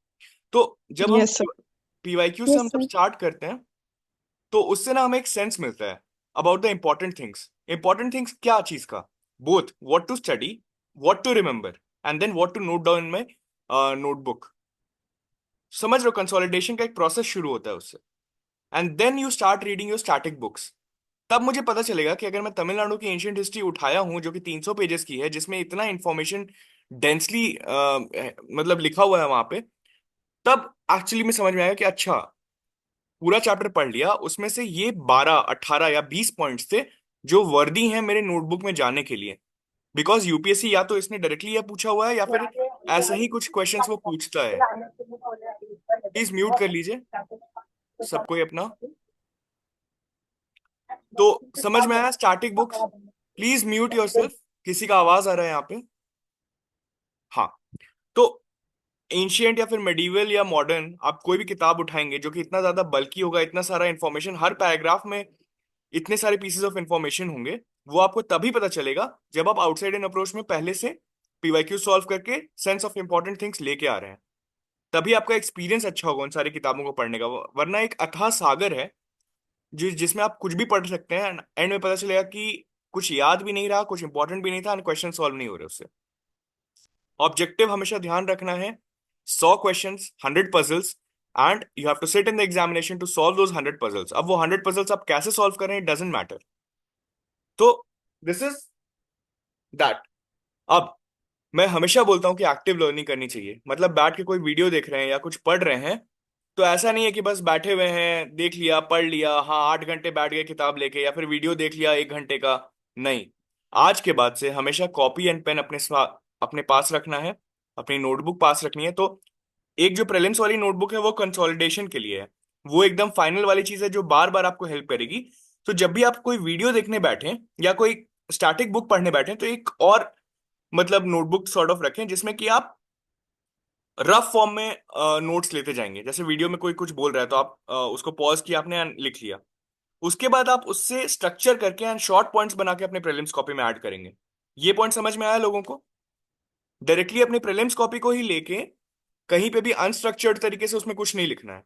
तो जब हम यस सर। पीवाईक्यू से यस हम जब सर। स्टार्ट करते हैं, तो उससे ना हमें एक सेंस मिलता है about the important things. Important things क्या चीज का? Both what to study, what to remember, and then what to note down in my notebook. समझ लो, कंसोलिडेशन का एक प्रोसेस शुरू होता है उससे। And then you start reading your static books. तब मुझे पता चलेगा कि अगर मैं तमिलनाडु की एंशियंट हिस्ट्री उठाया हूं जो कि 300 पेजेस की है, जिसमें इतना इंफॉर्मेशन डेंसली मतलब लिखा हुआ है वहां पे, तब एक्चुअली में समझ में आएगा कि अच्छा, पूरा चैप्टर पढ़ लिया, उसमें से ये 12, 18 या 20 पॉइंट्स थे जो वर्दी हैं मेरे नोटबुक में जाने के लिए। बिकॉज यूपीएससी या तो इसने डायरेक्टली यह पूछा हुआ है या फिर ऐसा ही कुछ क्वेश्चंस वो पूछता है। प्लीज म्यूट कर लीजिए सबको ही अपना। तो समझ में आया static books? Please mute yourself, किसी का आवाज आ रहा है यहाँ पे? हाँ। तो एंशियंट या फिर मेडिवल या मॉडर्न, आप कोई भी किताब उठाएंगे जो कि इतना ज्यादा बल्कि होगा, इतना सारा इंफॉर्मेशन हर पैराग्राफ में, इतने सारे पीसेस ऑफ इंफॉर्मेशन होंगे, वो आपको तभी पता चलेगा जब आप आउटसाइड इन अप्रोच में पहले से पीवाईक्यू सॉल्व करके सेंस ऑफ इंपॉर्टेंट थिंग्स लेके आ रहे हैं। तभी आपका एक्सपीरियंस अच्छा होगा उन सारी किताबों को पढ़ने का। वरना एक अथाह सागर है जिसमें आप कुछ भी पढ़ सकते हैं, एंड में पता चलेगा कि कुछ याद भी नहीं रहा, कुछ इंपॉर्टेंट भी नहीं था, एंड क्वेश्चन सॉल्व नहीं हो रहे उससे। ऑब्जेक्टिव हमेशा ध्यान रखना है, 100 questions, 100 puzzles, and you have to sit in the examination to solve those 100 puzzles. अब वो 100 पजल्स आप कैसे सॉल्व कर रहे हैं, डजेंट मैटर। तो दिस इज दैट। अब मैं हमेशा बोलता हूँ कि एक्टिव लर्निंग करनी चाहिए। मतलब बैठ के कोई वीडियो देख रहे हैं या कुछ पढ़ रहे हैं, तो ऐसा नहीं है कि बस बैठे हुए हैं, देख लिया, पढ़ लिया, हाँ 8 घंटे बैठ गए किताब लेके, या फिर वीडियो देख लिया 1 घंटे का। नहीं, आज के बाद से हमेशा कॉपी एंड पेन अपने पास रखना है, अपनी नोटबुक पास रखनी है। तो एक जो प्रीलिम्स वाली नोटबुक है वो कंसोलिडेशन के लिए है, वो एकदम फाइनल वाली चीज है जो बार बार आपको हेल्प करेगी। तो जब भी आप कोई वीडियो देखने बैठे या कोई स्टैटिक बुक पढ़ने बैठे, तो एक और मतलब नोटबुक सॉर्ट ऑफ रखें जिसमें कि आप रफ फॉर्म में नोट्स लेते जाएंगे। जैसे वीडियो में कोई कुछ बोल रहा है तो आप उसको पॉज किया आपने and लिख लिया। उसके बाद आप उससे स्ट्रक्चर करके एंड शॉर्ट पॉइंट्स बना के अपने प्रीलिम्स कॉपी में ऐड करेंगे। ये पॉइंट समझ में आया लोगों को? डायरेक्टली अपनी प्रीलिम्स कॉपी को ही लेके कहीं पे भी अनस्ट्रक्चर्ड तरीके से उसमें कुछ नहीं लिखना है।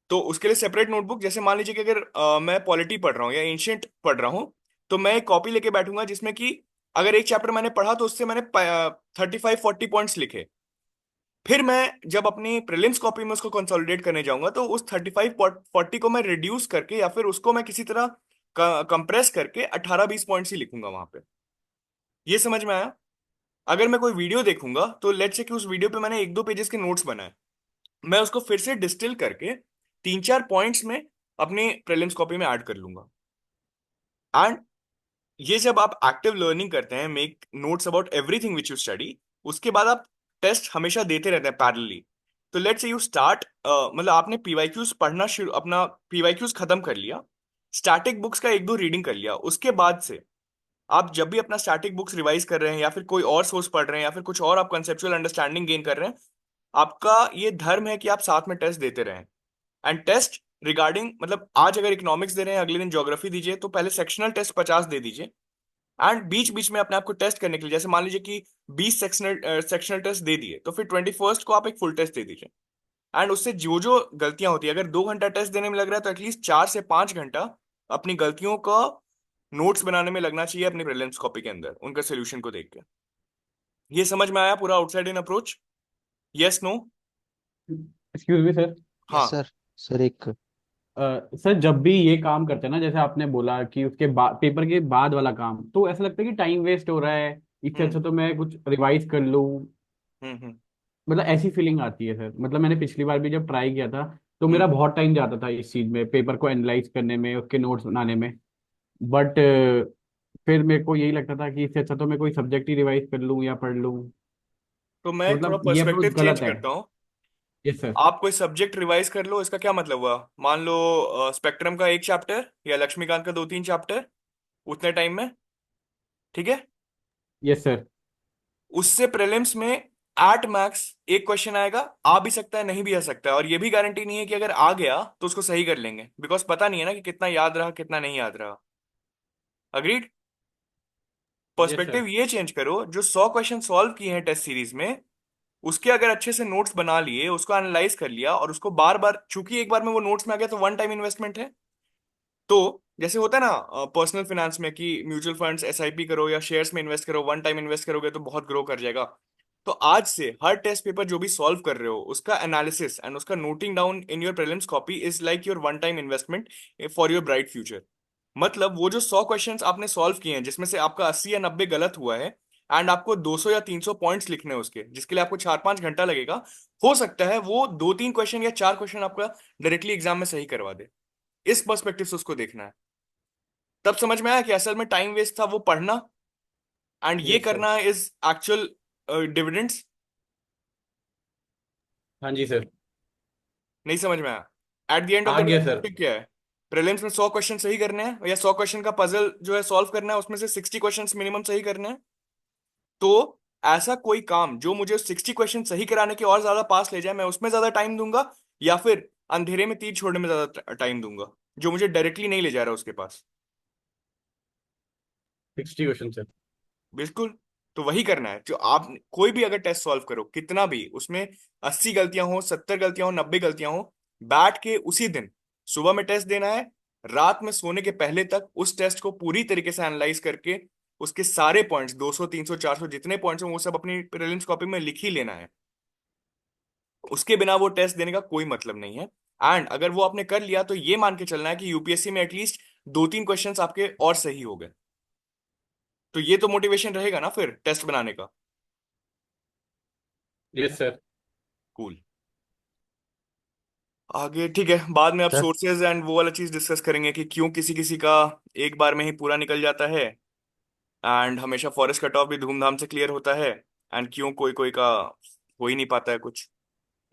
तो उसके लिए सेपरेट नोटबुक, जैसे मान लीजिए कि अगर मैं पॉलिटी पढ़ रहा हूँ या एंशियंट पढ़ रहा हूँ, तो मैं एक कॉपी लेके बैठूंगा जिसमें कि अगर एक चैप्टर मैंने पढ़ा तो उससे मैंने 35-40 पॉइंट्स लिखे। फिर मैं जब अपनी प्रीलिम्स कॉपी में उसको कंसोलिडेट करने जाऊंगा तो उस 35-40 को मैं रिड्यूस करके या फिर उसको मैं किसी तरह कंप्रेस करके 18-20 पॉइंट्स ही लिखूंगा वहां पे। ये समझ में आया? अगर मैं कोई वीडियो देखूंगा तो लेट्स से कि उस वीडियो पे मैंने 1-2 पेजेस के नोट्स बनाए, मैं उसको फिर से डिस्टिल करके 3-4 पॉइंट्स में अपनी प्रीलिम्स कॉपी में ऐड कर लूंगा। एंड ये जब आप एक्टिव लर्निंग करते हैं, make notes about everything which you study, उसके बाद आप टेस्ट हमेशा देते रहते हैं पैरेलली। तो लेट्स से यू स्टार्ट, मतलब आपने पीवाईक्यूज पढ़ना शुरू, अपना पीवाईक्यूज खत्म कर लिया, स्टैटिक बुक्स का 1-2 रीडिंग कर लिया, उसके बाद से आप जब भी अपना स्टैटिक बुक्स रिवाइज कर रहे हैं या फिर कोई और सोर्स पढ़ रहे हैं या फिर कुछ और आप कंसेप्चुअल अंडरस्टैंडिंग गेन कर रहे हैं, आपका ये धर्म है कि आप साथ में टेस्ट देते रहें। एंड टेस्ट रिगार्डिंग, मतलब आज अगर इकोनॉमिक्स दे रहे हैं, अगले दिन ज्योग्राफी दीजिए, तो पहले सेक्शनल टेस्ट 50 दे दीजिए। एंड बीच बीच में अपने आप को टेस्ट करने के लिए, जैसे मान लीजिए कि 20 सेक्शनल टेस्ट दे दिए, तो फिर 21st को आप एक फुल टेस्ट दे दीजिए। एंड उससे जो जो गलतियां होती है, अगर 2 घंटा टेस्ट देने में लग रहा है तो एटलीस्ट 4 से 5 घंटा अपनी गलतियों का नोट्स बनाने में लगना चाहिए अपनी प्रीलिम्स कॉपी के अंदर, उनका सोल्यूशन को देख के। ये समझ में आया पूरा outside in approach? Yes, no? Excuse me sir. हाँ। Yes sir. सर एक सर जब भी ये काम करते हैं ना, जैसे आपने बोला कि उसके बाद पेपर के बाद वाला काम, तो ऐसा लगता है कि टाइम वेस्ट हो रहा है, इससे हम्म अच्छा तो मैं कुछ रिवाइज कर लूँ। हम्म। मतलब ऐसी फीलिंग आती है सर। मतलब मैंने पिछली बार भी जब ट्राई किया था तो मेरा हम्म। बहुत टाइम जाता था इस चीज में, पेपर को एनालाइज करने में, उसके नोट्स बनाने में। बट फिर मेरे को यही लगता था कि इससे अच्छा तो मैं कोई सब्जेक्ट ही रिवाइज कर लूँ या पढ़ लूँ। तो तो मैं थोड़ा मतलब ये अप्रोच पर्सपेक्टिव चेंज गलत है। करता हूँ। Yes sir. आप कोई सब्जेक्ट रिवाइज कर लो, इसका क्या मतलब हुआ? मान लो स्पेक्ट्रम का 1 चैप्टर या लक्ष्मीकांत का 2-3 चैप्टर उतने टाइम में, ठीक है? Yes sir. उससे प्रीलिम्स में एट मैक्स एक क्वेश्चन आएगा, आ भी सकता है नहीं भी आ सकता है, और ये भी गारंटी नहीं है कि अगर आ गया तो उसको सही कर लेंगे, बिकॉज पता नहीं है ना कि कितना याद रहा कितना नहीं याद रहा। अग्रीड? Yes sir. पर्सपेक्टिव ये चेंज करो, जो 100 क्वेश्चन सॉल्व किए हैं टेस्ट सीरीज में, उसके अगर अच्छे से नोट्स बना लिए, उसको एनालाइज कर लिया, और उसको बार बार, चूंकि एक बार में वो नोट्स में आ गया तो वन टाइम इन्वेस्टमेंट है। तो जैसे होता है ना पर्सनल फाइनेंस में कि म्यूचुअल फंड्स, एसआईपी करो या शेयर्स में इन्वेस्ट करो, वन टाइम इन्वेस्ट करोगे तो बहुत ग्रो कर जाएगा। तो आज से हर टेस्ट पेपर जो भी सॉल्व कर रहे हो, उसका एनालिसिस एंड उसका noting down in your prelims copy is like your one time investment for your bright future. मतलब वो जो 100 क्वेश्चंस आपने सॉल्व किए हैं, जिसमें से आपका 80 या 90 गलत हुआ है, एंड आपको 200 या 300 पॉइंट्स लिखने हैं उसके, जिसके लिए आपको 4-5 घंटा लगेगा, हो सकता है वो 2-3 क्वेश्चन या 4 क्वेश्चन आपका डायरेक्टली एग्जाम में सही करवा दे। इस पर्सपेक्टिव से उसको देखना है। तब समझ में आया कि असल में टाइम वेस्ट था वो पढ़ना, एंड ये यस सर। करना इज एक्चुअल डिविडेंड्स। हाँ जी सर। नहीं समझ में आया? एट द एंड ऑफ आ द डे गया सर। ऑब्जेक्टिव क्या है? प्रीलिम्स में 100 क्वेश्चन सही करने हैं, या 100 क्वेश्चन का पजल जो है सॉल्व करना है, उसमें से 60 क्वेश्चन मिनिमम सही करने हैं। तो ऐसा कोई काम जो मुझे 60 क्वेश्चन सही कराने के और ज्यादा पास ले जाए, मैं उसमें ज्यादा टाइम दूंगा, या फिर अंधेरे में तीर छोड़ने में ज्यादा टाइम दूंगा, जो मुझे डायरेक्टली नहीं ले जा रहा उसके पास? 60 क्वेश्चन सर। बिल्कुल। तो वही करना है, जो आप कोई भी अगर टेस्ट सॉल्व करो, कितना भी उसमें 80 गलतियां हो, 70 गलतियां हो, 90 गलतियां हो, बैठ के उसी दिन सुबह में टेस्ट देना है, रात में सोने के पहले तक उस टेस्ट को पूरी तरीके से एनालाइज करके उसके सारे पॉइंट्स, 200 300 400 जितने पॉइंट्स हो वो सब अपनी प्रीलिम्स कॉपी में लिख ही लेना है। उसके बिना वो टेस्ट देने का कोई मतलब नहीं है। एंड अगर वो आपने कर लिया तो ये मान के चलना है कि यूपीएससी में एटलीस्ट 2-3 क्वेश्चंस आपके और सही हो गए। तो ये तो मोटिवेशन रहेगा ना फिर टेस्ट बनाने का। Yes sir. कूल। आगे ठीक है, बाद में आप सर सोर्सेज एंड वो वाला चीज डिस्कस करेंगे कि क्यों किसी किसी का एक बार में ही पूरा निकल जाता है, एंड हमेशा फॉरेस्ट कट ऑफ भी धूमधाम से क्लियर होता है, एंड क्यों कोई कोई का हो ही नहीं पाता है कुछ,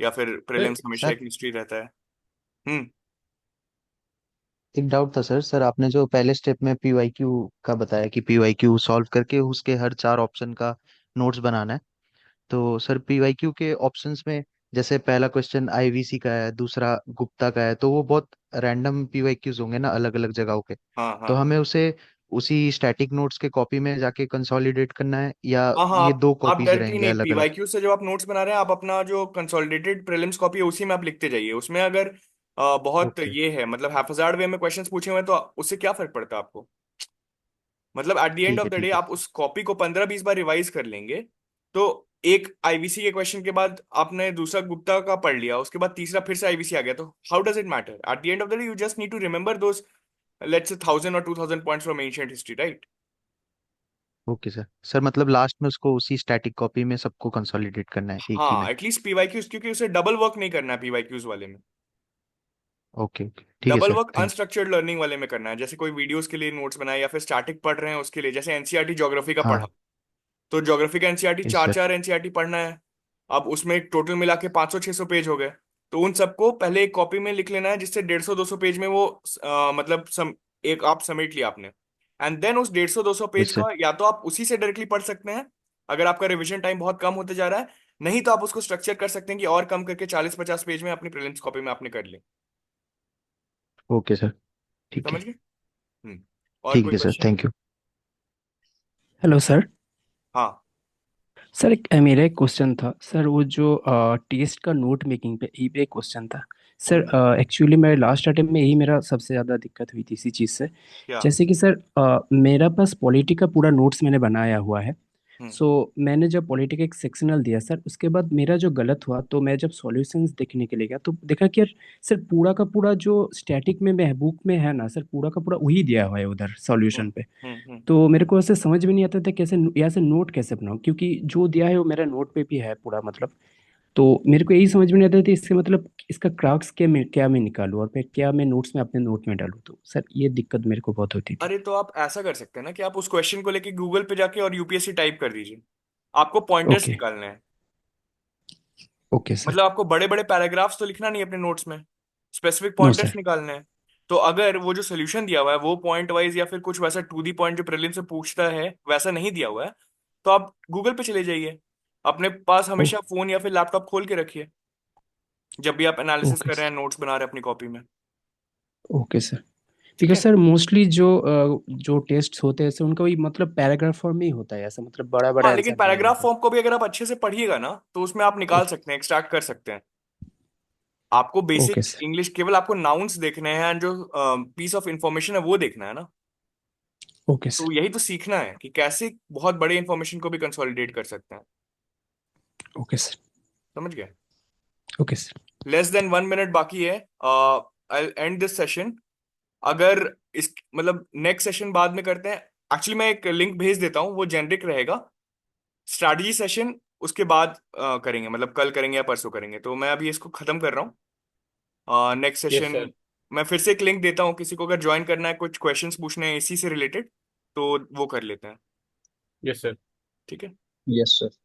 या फिर सर प्रीलिम्स हमेशा सर एक मिस्ट्री रहता है। हम्म। एक डाउट था सर। सर आपने जो पहले स्टेप में पीवाईक्यू का बताया कि पीवाईक्यू सॉल्व करके उसके हर 4 ऑप्शन का नोट्स बनाना है, तो सर पीवाईक्यू के ऑप्शंस में जैसे पहला क्वेश्चन आईवीसी का है, दूसरा गुप्ता का है, तो वो बहुत रैंडम पीवाईक्यूज होंगे ना अलग अलग जगहों के। हाँ हाँ तो हाँ। हमें उसे उसी स्टैटिक नोट्स के कॉपी में जाके कंसोलिडेट करना है, या हाँ हाँ, ये दो आप कॉपीज डायरेक्टली रहेंगे नहीं, अलग अलग? पीवाईक्यू से जब आप नोट्स बना रहे हैं, आप अपना जो कंसोलिडेटेड प्रीलिम्स कॉपी है उसी में आप लिखते जाइए। उसमें अगर बहुत ओके। ये है, मतलब हैफजार्ड वे में क्वेश्चंस पूछे हुए हैं, तो उससे क्या फर्क पड़ता है आपको? मतलब एट द एंड ठीक ऑफ है द डे ठीक है। आप उस कॉपी को 15-20 बार रिवाइज कर लेंगे, तो एक आईवीसी के क्वेश्चन के बाद आपने दूसरा गुप्ता का पढ़ लिया, उसके बाद तीसरा फिर से आईवीसी आ गया, तो how does it matter? At the end of the day you just need to remember those, let's say 1,000 or 2,000 points from ancient history, right? Okay sir. Sir मतलब लास्ट में उसको उसी स्टैटिक कॉपी में सबको consolidate करना है एक ही हाँ, में। एटलीस्ट पीवाईक्यूज, क्योंकि उसे डबल वर्क नहीं करना है पीवाईक्यूज वाले में। ओके ओके ठीक है double sir, work thank you. Unstructured learning वाले में करना है, जैसे कोई वीडियोस के लिए नोट्स बनाए या फिर स्टैटिक पढ़ रहे हैं उसके लिए, जैसे एनसीईआरटी ज्योग्राफी का पढ़ा, हाँ। तो ज्योग्राफी का एनसीईआरटी यस चार सर। चार एनसीईआरटी पढ़ना है। अब उसमें टोटल मिला के 500-600 पेज हो गए, तो उन सबको पहले एक कॉपी में लिख लेना है, जिससे 150-200 पेज में वो मतलब एक आप समेट लिया आपने। एंड देन उस 150-200 पेज यस सर। का या तो आप उसी से डायरेक्टली पढ़ सकते हैं, अगर आपका रिवीजन टाइम बहुत कम होते जा रहा है, नहीं तो आप उसको स्ट्रक्चर कर सकते हैं कि और कम करके 40-50 पेज में अपनी प्रीलिम्स कॉपी में आपने कर ली। ओके सर, ठीक समझ है। गए? और ठीक कोई है sir, question? Thank you. Hello sir. हाँ। सर मेरा एक क्वेश्चन था सर, वो जो टेस्ट का नोट मेकिंग पे यही पे एक क्वेश्चन था सर। हम्म। एक्चुअली मेरे लास्ट अटेम्प्ट में यही मेरा सबसे ज़्यादा दिक्कत हुई थी इसी चीज़ से। क्या? जैसे कि सर मेरा पास पॉलिटी का पूरा नोट्स मैंने बनाया हुआ है। हम्म। सो मैंने जब पॉलिटी का एक सेक्शनल दिया सर, उसके बाद मेरा जो गलत हुआ तो मैं जब सॉल्यूशंस देखने के लिए गया तो देखा कि यार सर पूरा का पूरा जो स्टैटिक में बुक में है ना सर, पूरा का पूरा वही दिया हुआ है उधर हम्म। सॉल्यूशन पे। हम्म। तो मेरे को ऐसे समझ में नहीं आता था कैसे यहाँ से नोट कैसे बनाऊं, क्योंकि जो दिया है वो मेरा नोट पे भी है पूरा मतलब। तो मेरे को यही समझ में नहीं आता था इससे मतलब इसका क्राक्स क्या मैं निकालूं और फिर क्या मैं नोट्स में अपने नोट में डालूं। तो सर ये दिक्कत मेरे को बहुत होती थी। अरे तो आप ऐसा कर सकते हैं ना कि आप उस क्वेश्चन को लेके गूगल पे जाके और यूपीएससी टाइप कर दीजिए। आपको पॉइंटर्स ओके। निकालने हैं। Okay sir. मतलब आपको बड़े बड़े पैराग्राफ्स तो लिखना नहीं है अपने नोट्स में, स्पेसिफिक नो पॉइंटर्स सर। निकालने हैं। तो अगर वो जो सोल्यूशन दिया हुआ है वो पॉइंट वाइज या फिर कुछ वैसा टू दी पॉइंट जो प्रीलिम से पूछता है वैसा नहीं दिया हुआ है, तो आप गूगल पे चले जाइए। अपने पास ओ। हमेशा फोन या फिर लैपटॉप खोल के रखिए जब भी आप एनालिसिस ओके कर रहे सर। हैं, नोट्स बना रहे हैं अपनी कॉपी में। Okay sir. ठीक बिकॉज है। सर मोस्टली जो टेस्ट होते हैं सर उनका वही मतलब पैराग्राफ फॉर्म में ही होता है ऐसा, मतलब बड़ा बड़ा हाँ, लेकिन आंसर दिया पैराग्राफ जाता है। फॉर्म को भी अगर आप अच्छे से पढ़िएगा ना तो उसमें आप निकाल ओके। सकते हैं, एक्सट्रैक्ट कर सकते हैं। आपको ओके बेसिक सर। इंग्लिश केवल आपको नाउन्स देखने हैं and जो पीस ऑफ इंफॉर्मेशन है वो देखना है ना। ओके तो सर। यही तो सीखना है कि कैसे बहुत बड़े इंफॉर्मेशन को भी कंसोलिडेट कर सकते हैं। Okay sir. समझ गए? Okay sir. Less than 1 minute बाकी है। आई एंड दिस सेशन। अगर इस मतलब नेक्स्ट सेशन बाद में करते हैं। एक्चुअली मैं एक लिंक भेज देता हूँ, वो जेनरिक रहेगा। स्ट्रैटेजी सेशन उसके बाद करेंगे, मतलब कल करेंगे या परसों करेंगे, तो मैं अभी इसको खत्म कर रहा हूँ। Next yes session sir. मैं फिर से एक लिंक देता हूँ, किसी को अगर ज्वाइन करना है, कुछ क्वेश्चंस पूछने हैं इसी से रिलेटेड, तो वो कर लेते हैं। Yes sir. ठीक है। Yes sir.